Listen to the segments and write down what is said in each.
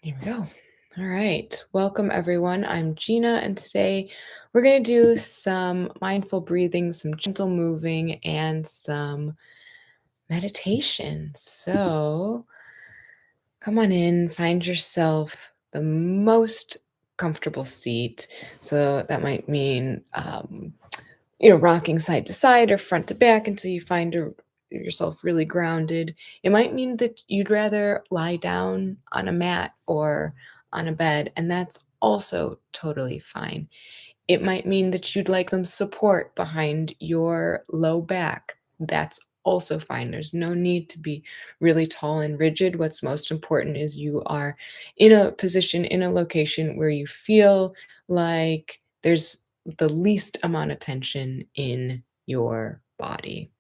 Here we go. All right. Welcome, everyone. I'm Gina, and today we're going to do some mindful breathing, some gentle moving, and some meditation. So come on in, find yourself the most comfortable seat. So that might mean, rocking side to side or front to back until you find yourself really grounded. It might mean that you'd rather lie down on a mat or on a bed, and that's also totally fine. It might mean that you'd like some support behind your low back. That's also fine. There's no need to be really tall and rigid. What's most important is you are in a position, in a location where you feel like there's the least amount of tension in your body.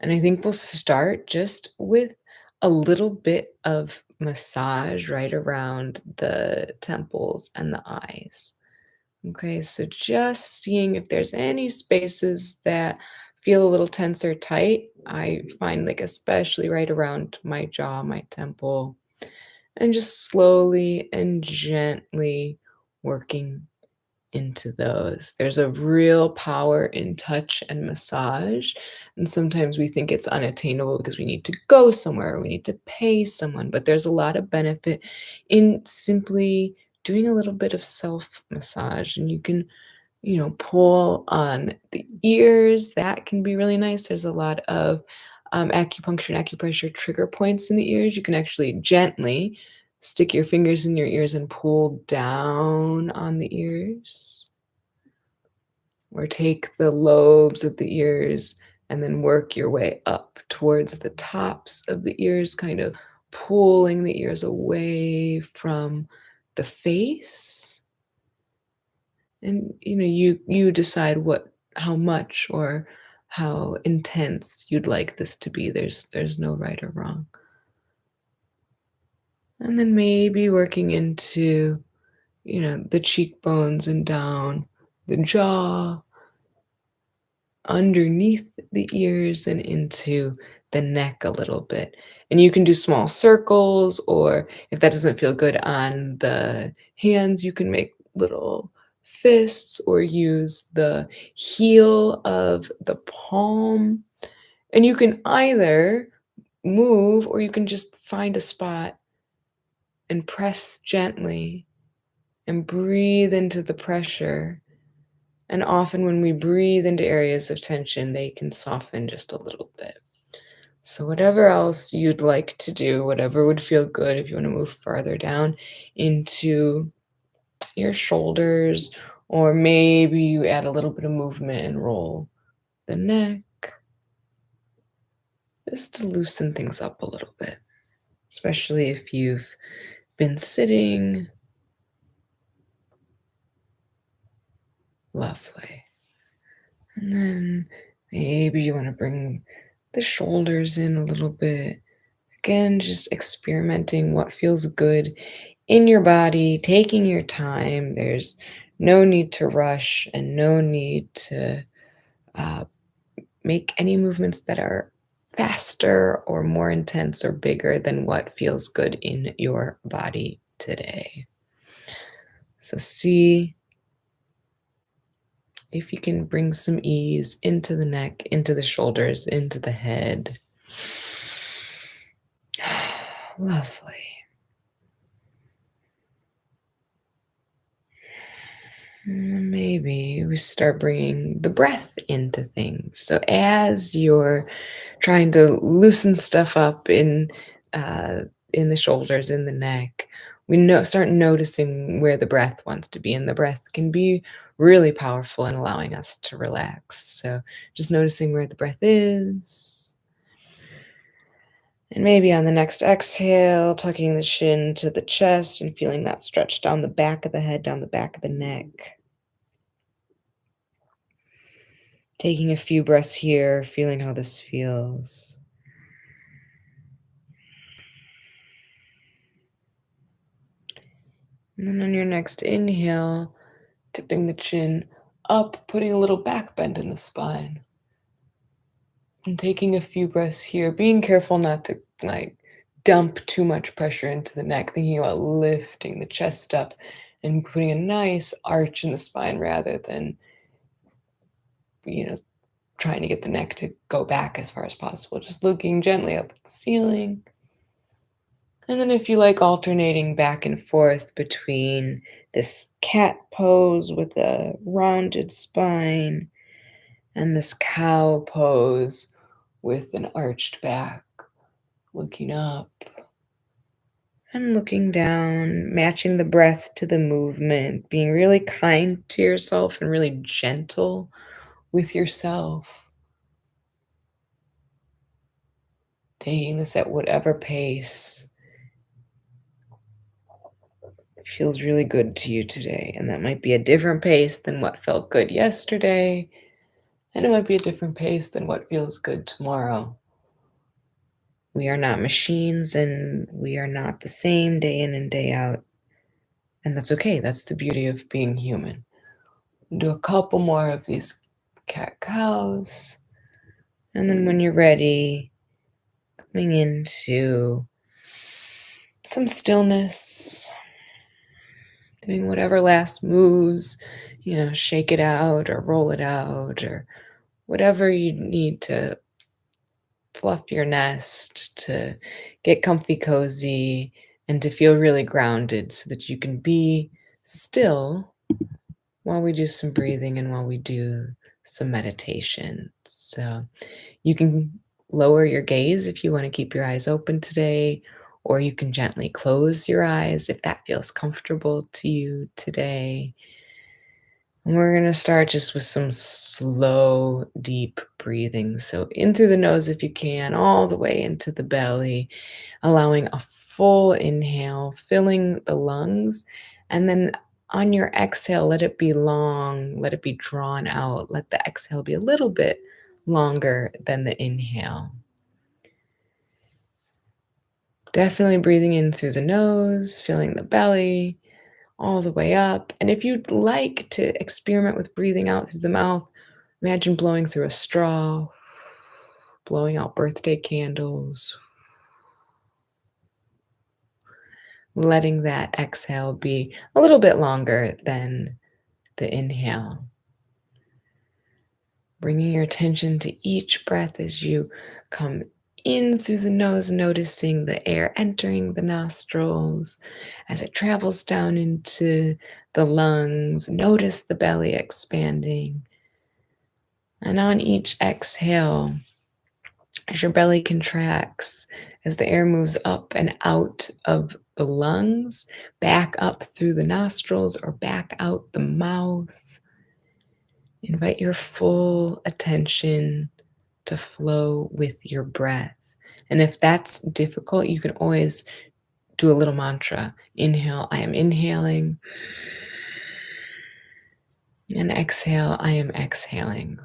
And I think we'll start just with a little bit of massage right around the temples and the eyes. Okay, so just seeing if there's any spaces that feel a little tense or tight. I find like especially right around my jaw, my temple, and just slowly and gently working into those. There's a real power in touch and massage. And sometimes we think it's unattainable because we need to go somewhere, or we need to pay someone, but there's a lot of benefit in simply doing a little bit of self massage. And you can, pull on the ears. That can be really nice. There's a lot of acupuncture and acupressure trigger points in the ears. You can actually gently stick your fingers in your ears and pull down on the ears, or take the lobes of the ears and then work your way up towards the tops of the ears, kind of pulling the ears away from the face. And you decide how much or how intense you'd like this to be. There's no right or wrong. And then maybe working into, the cheekbones and down the jaw, underneath the ears and into the neck a little bit. And you can do small circles, or if that doesn't feel good on the hands, you can make little fists or use the heel of the palm. And you can either move or you can just find a spot and press gently and breathe into the pressure. And often when we breathe into areas of tension, they can soften just a little bit. So whatever else you'd like to do, whatever would feel good, if you want to move farther down into your shoulders, or maybe you add a little bit of movement and roll the neck, just to loosen things up a little bit, especially if you've been sitting. Lovely. And then maybe you want to bring the shoulders in a little bit. Again, just experimenting what feels good in your body, taking your time. There's no need to rush and no need to uh, make any movements that are faster or more intense or bigger than what feels good in your body today. So see if you can bring some ease into the neck, into the shoulders, into the head. Lovely. And then maybe we start bringing the breath into things. So as you're trying to loosen stuff up in the shoulders, in the neck, start noticing where the breath wants to be, and the breath can be really powerful in allowing us to relax. So just noticing where the breath is. And maybe on the next exhale, tucking the chin to the chest and feeling that stretch down the back of the head, down the back of the neck. Taking a few breaths here, feeling how this feels. And then on your next inhale, tipping the chin up, putting a little back bend in the spine. And taking a few breaths here, being careful not to dump too much pressure into the neck, thinking about lifting the chest up and putting a nice arch in the spine rather than, you know, trying to get the neck to go back as far as possible. Just looking gently up at the ceiling. And then if you like alternating back and forth between this cat pose with a rounded spine and this cow pose with an arched back, looking up and looking down, matching the breath to the movement, being really kind to yourself and really gentle with yourself. Taking this at whatever pace feels really good to you today. And that might be a different pace than what felt good yesterday. And it might be a different pace than what feels good tomorrow. We are not machines and we are not the same day in and day out. And that's okay. That's the beauty of being human. Do a couple more of these cat cows. And then when you're ready, coming into some stillness, doing whatever last moves, shake it out or roll it out or whatever you need to fluff your nest, to get comfy cozy, and to feel really grounded so that you can be still while we do some breathing and while we do some meditation. So you can lower your gaze if you want to keep your eyes open today, or you can gently close your eyes if that feels comfortable to you today. And we're going to start just with some slow, deep breathing. So in through the nose if you can, all the way into the belly, allowing a full inhale, filling the lungs. And then on your exhale, let it be long, let it be drawn out. Let the exhale be a little bit longer than the inhale. Definitely breathing in through the nose, filling the belly, all the way up. And if you'd like to experiment with breathing out through the mouth, imagine blowing through a straw, blowing out birthday candles, letting that exhale be a little bit longer than the inhale. Bringing your attention to each breath as you come in through the nose, noticing the air entering the nostrils as it travels down into the lungs. Notice the belly expanding. And on each exhale, as your belly contracts, as the air moves up and out of the lungs, back up through the nostrils or back out the mouth, invite your full attention to flow with your breath. And if that's difficult, you can always do a little mantra. Inhale, I am inhaling. And exhale, I am exhaling.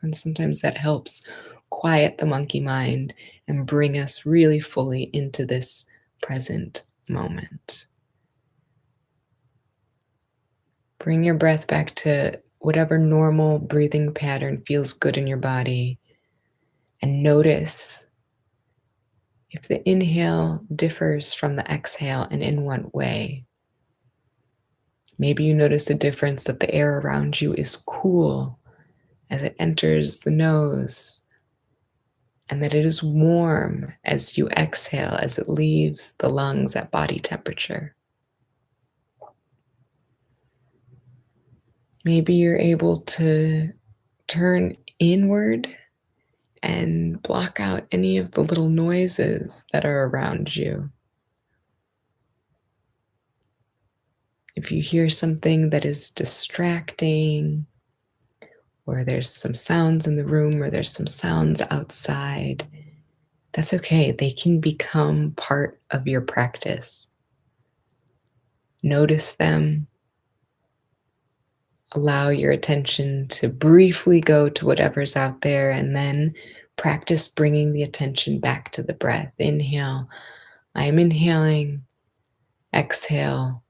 And sometimes that helps quiet the monkey mind and bring us really fully into this present moment. Bring your breath back to whatever normal breathing pattern feels good in your body, and notice if the inhale differs from the exhale and in what way. Maybe you notice a difference that the air around you is cool as it enters the nose, and that it is warm as you exhale, as it leaves the lungs at body temperature. Maybe you're able to turn inward and block out any of the little noises that are around you. If you hear something that is distracting, or there's some sounds in the room, or there's some sounds outside, that's okay. They can become part of your practice. Notice them. Allow your attention to briefly go to whatever's out there, and then practice bringing the attention back to the breath. Inhale, I am inhaling. Exhale,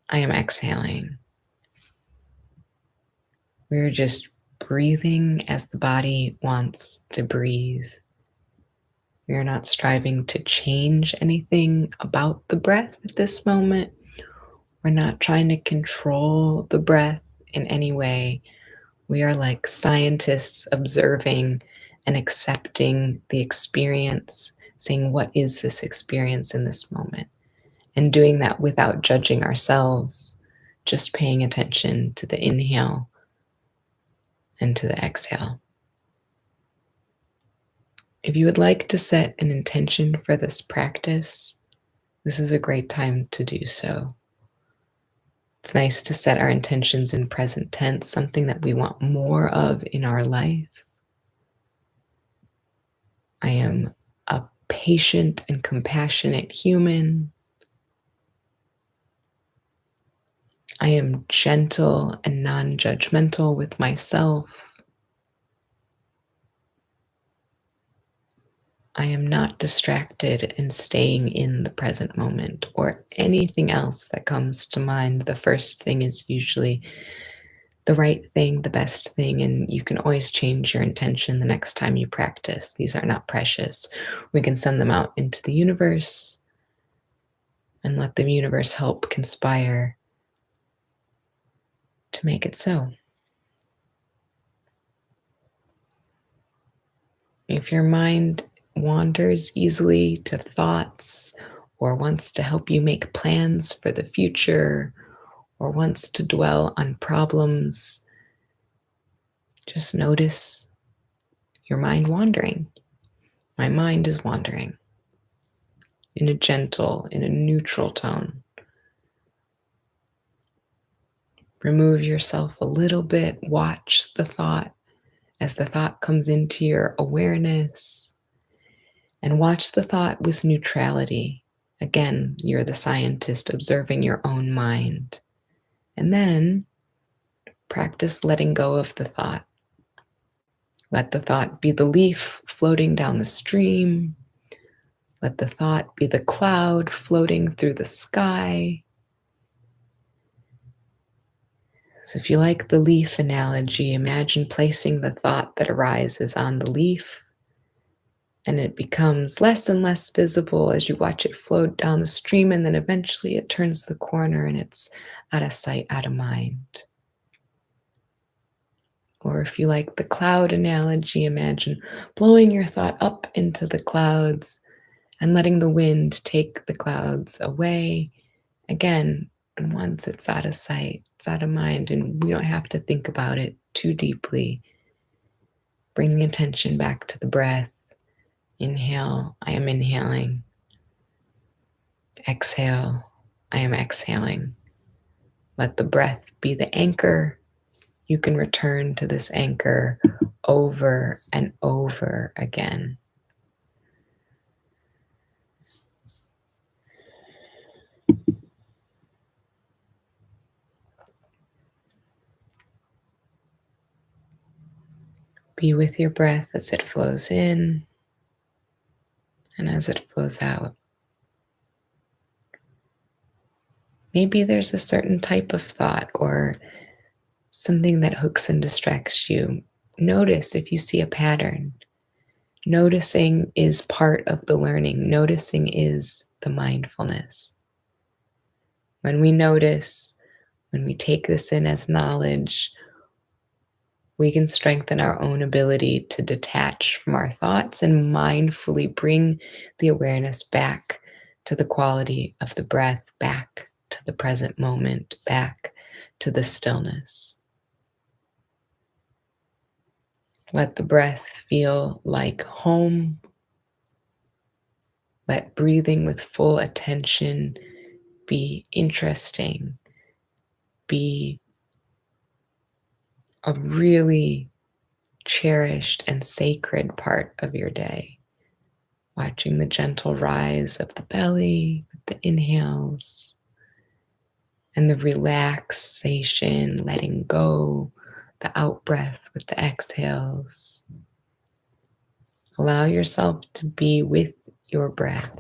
I am exhaling. We're just breathing as the body wants to breathe. We are not striving to change anything about the breath at this moment. We're not trying to control the breath in any way. We are like scientists observing and accepting the experience, saying, what is this experience in this moment? And doing that without judging ourselves, just paying attention to the inhale and to the exhale. If you would like to set an intention for this practice, this is a great time to do so. It's nice to set our intentions in present tense, something that we want more of in our life. I am a patient and compassionate human. I am gentle and non-judgmental with myself. I am not distracted and staying in the present moment or anything else that comes to mind. The first thing is usually the right thing, the best thing, and you can always change your intention the next time you practice. These are not precious. We can send them out into the universe and let the universe help conspire to make it so. If your mind wanders easily to thoughts or wants to help you make plans for the future or wants to dwell on problems, just notice your mind wandering. My mind is wandering in a gentle, in a neutral tone. Remove yourself a little bit, watch the thought as the thought comes into your awareness, and watch the thought with neutrality. Again, you're the scientist observing your own mind. And then practice letting go of the thought. Let the thought be the leaf floating down the stream. Let the thought be the cloud floating through the sky. So if you like the leaf analogy, imagine placing the thought that arises on the leaf, and it becomes less and less visible as you watch it float down the stream, and then eventually it turns the corner and it's out of sight, out of mind. Or if you like the cloud analogy, imagine blowing your thought up into the clouds and letting the wind take the clouds away. Again, and once it's out of sight, it's out of mind, and we don't have to think about it too deeply. Bring the attention back to the breath. Inhale, I am inhaling. Exhale, I am exhaling. Let the breath be the anchor. You can return to this anchor over and over again. Be with your breath as it flows in and as it flows out. Maybe there's a certain type of thought or something that hooks and distracts you. Notice if you see a pattern. Noticing is part of the learning. Noticing is the mindfulness. When we notice, when we take this in as knowledge, we can strengthen our own ability to detach from our thoughts and mindfully bring the awareness back to the quality of the breath, back to the present moment, back to the stillness. Let the breath feel like home. Let breathing with full attention be interesting, be a really cherished and sacred part of your day. Watching the gentle rise of the belly with the inhales and the relaxation, letting go, the out breath with the exhales. Allow yourself to be with your breath.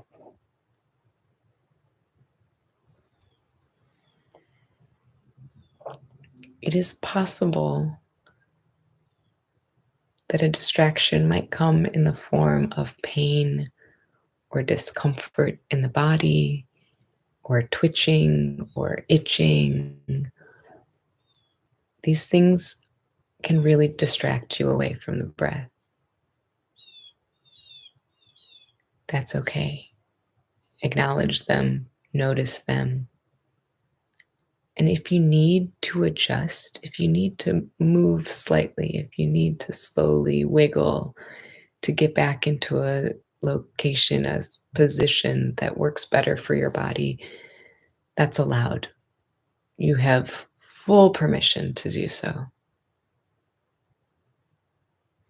It is possible that a distraction might come in the form of pain or discomfort in the body, or twitching or itching. These things can really distract you away from the breath. That's okay. Acknowledge them, notice them. And if you need to adjust, if you need to move slightly, if you need to slowly wiggle to get back into a location, a position that works better for your body, that's allowed. You have full permission to do so.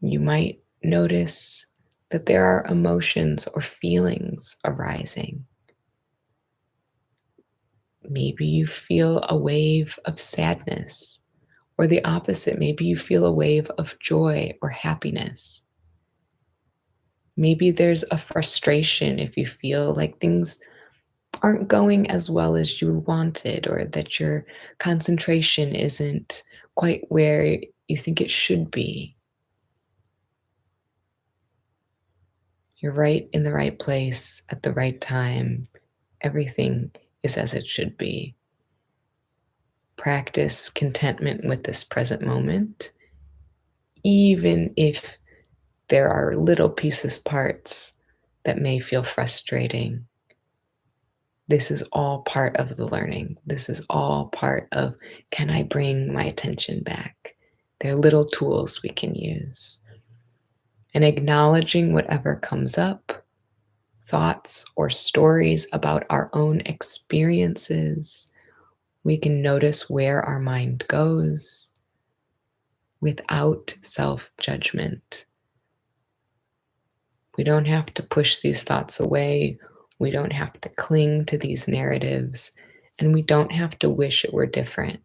You might notice that there are emotions or feelings arising. Maybe you feel a wave of sadness, or the opposite. Maybe you feel a wave of joy or happiness. Maybe there's a frustration if you feel like things aren't going as well as you wanted, or that your concentration isn't quite where you think it should be. You're right in the right place at the right time. Everything is as it should be. Practice contentment with this present moment, even if there are little pieces, parts that may feel frustrating. This is all part of the learning. This is all part of, can I bring my attention back? They're little tools we can use. And acknowledging whatever comes up, thoughts or stories about our own experiences, we can notice where our mind goes without self-judgment. We don't have to push these thoughts away. We don't have to cling to these narratives, and we don't have to wish it were different.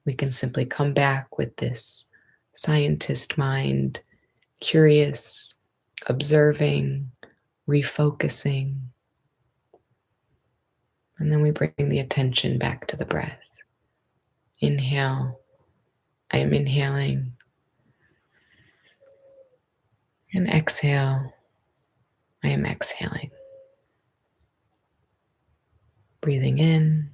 We can simply come back with this scientist mind, curious, observing, refocusing. And then we bring the attention back to the breath. Inhale. I am inhaling. And exhale. I am exhaling. Breathing in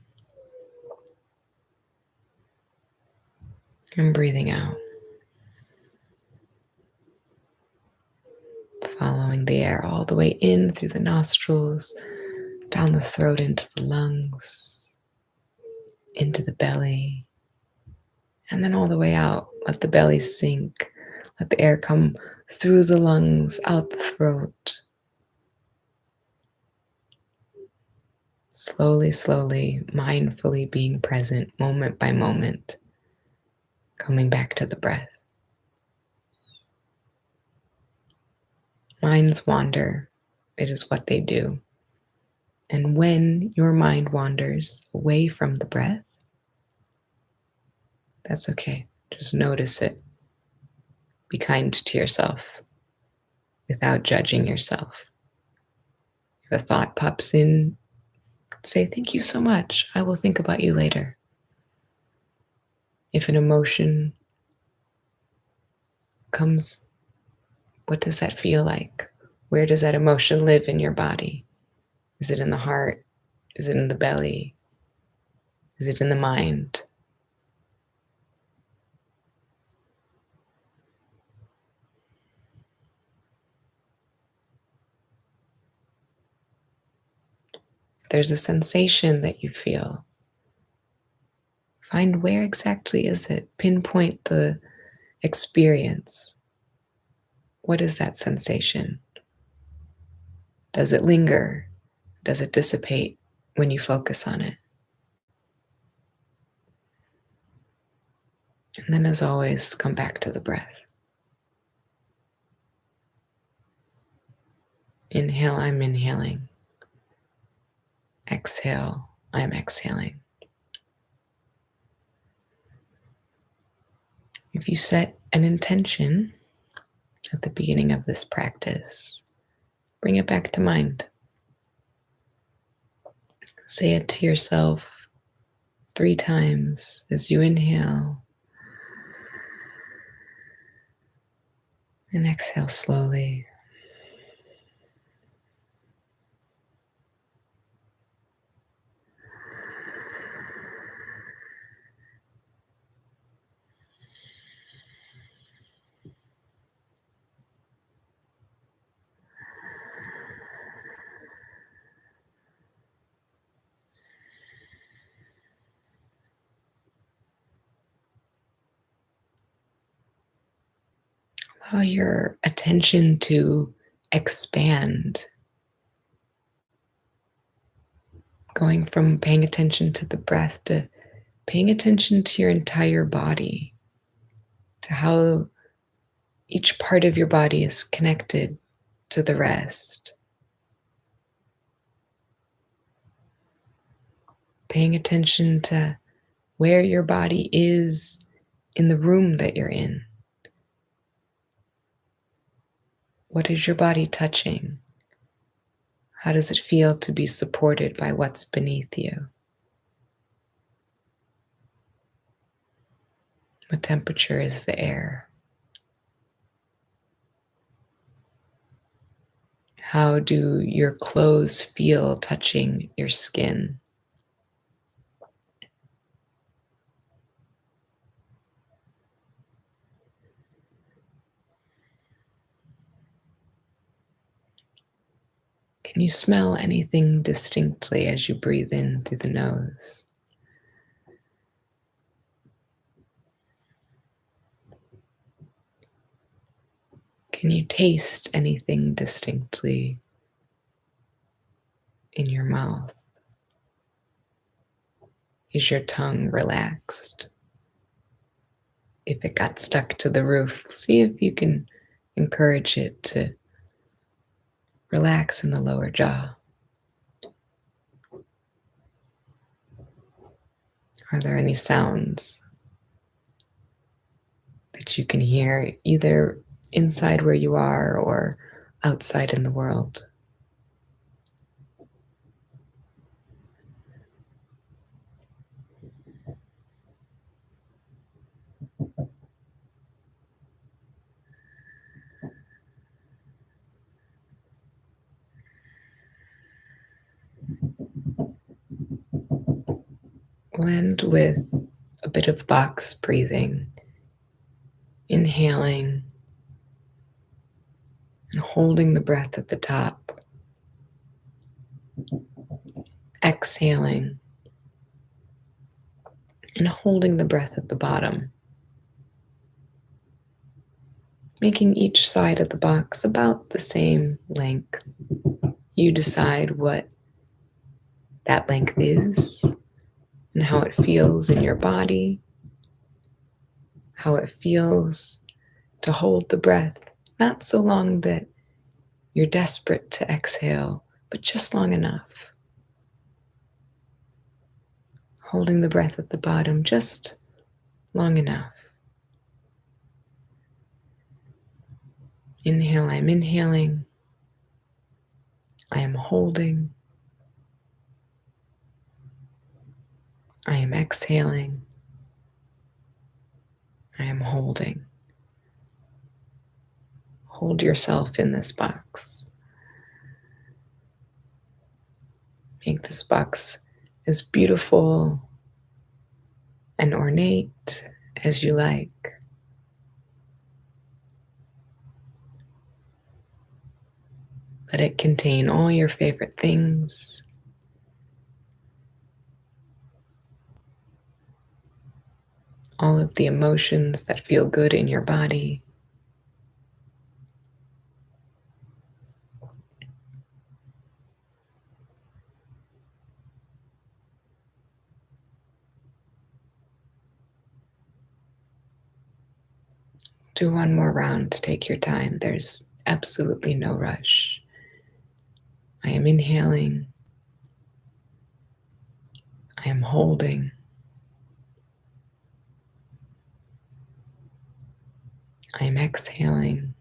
and breathing out. Following the air all the way in through the nostrils, down the throat into the lungs, into the belly, and then all the way out. Let the belly sink. Let the air come through the lungs, out the throat. Slowly, slowly, mindfully being present, moment by moment, coming back to the breath. Minds wander. It is what they do. And when your mind wanders away from the breath, that's okay. Just notice it. Be kind to yourself without judging yourself. If a thought pops in, say, "Thank you so much. I will think about you later." If an emotion comes, what does that feel like? Where does that emotion live in your body? Is it in the heart? Is it in the belly? Is it in the mind? If there's a sensation that you feel, find where exactly is it. Pinpoint the experience. What is that sensation? Does it linger? Does it dissipate when you focus on it? And then, as always, come back to the breath. Inhale, I'm inhaling. Exhale, I'm exhaling. If you set an intention at the beginning of this practice, bring it back to mind. Say it to yourself 3 times as you inhale. And exhale slowly. Allow your attention to expand, going from paying attention to the breath to paying attention to your entire body, to how each part of your body is connected to the rest. Paying attention to where your body is in the room that you're in. What is your body touching? How does it feel to be supported by what's beneath you? What temperature is the air? How do your clothes feel touching your skin? Can you smell anything distinctly as you breathe in through the nose? Can you taste anything distinctly in your mouth? Is your tongue relaxed? If it got stuck to the roof, see if you can encourage it to relax in the lower jaw. Are there any sounds that you can hear either inside where you are or outside in the world? We'll end with a bit of box breathing, inhaling and holding the breath at the top, exhaling and holding the breath at the bottom, making each side of the box about the same length. You decide what that length is and how it feels in your body, how it feels to hold the breath, not so long that you're desperate to exhale, but just long enough. Holding the breath at the bottom just long enough. Inhale, I'm inhaling. I am holding. I am exhaling. I am holding. Hold yourself in this box. Make this box as beautiful and ornate as you like. Let it contain all your favorite things. All of the emotions that feel good in your body. Do one more round to take your time. There's absolutely no rush. I am inhaling. I am holding. I am exhaling.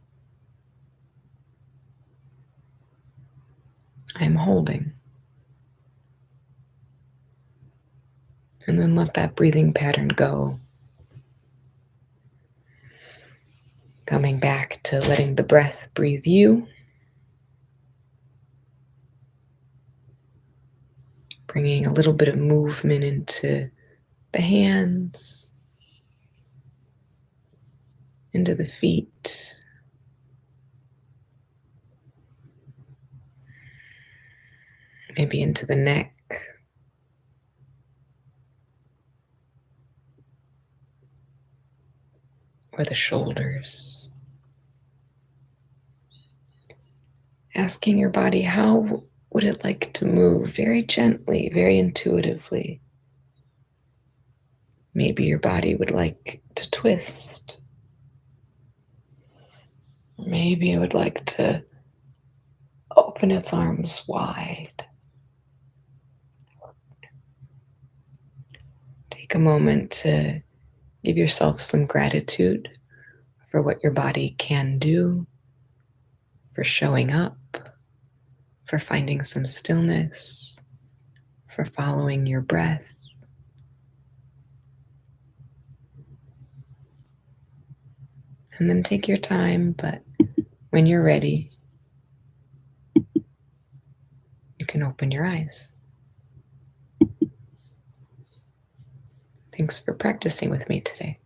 I am holding. And then let that breathing pattern go. Coming back to letting the breath breathe you, bringing a little bit of movement into the hands, into the feet, maybe into the neck, or the shoulders. Asking your body, how would it like to move very gently, very intuitively? Maybe your body would like to twist. Maybe it would like to open its arms wide. Take a moment to give yourself some gratitude for what your body can do, for showing up, for finding some stillness, for following your breath. And then take your time, but when you're ready, you can open your eyes. Thanks for practicing with me today.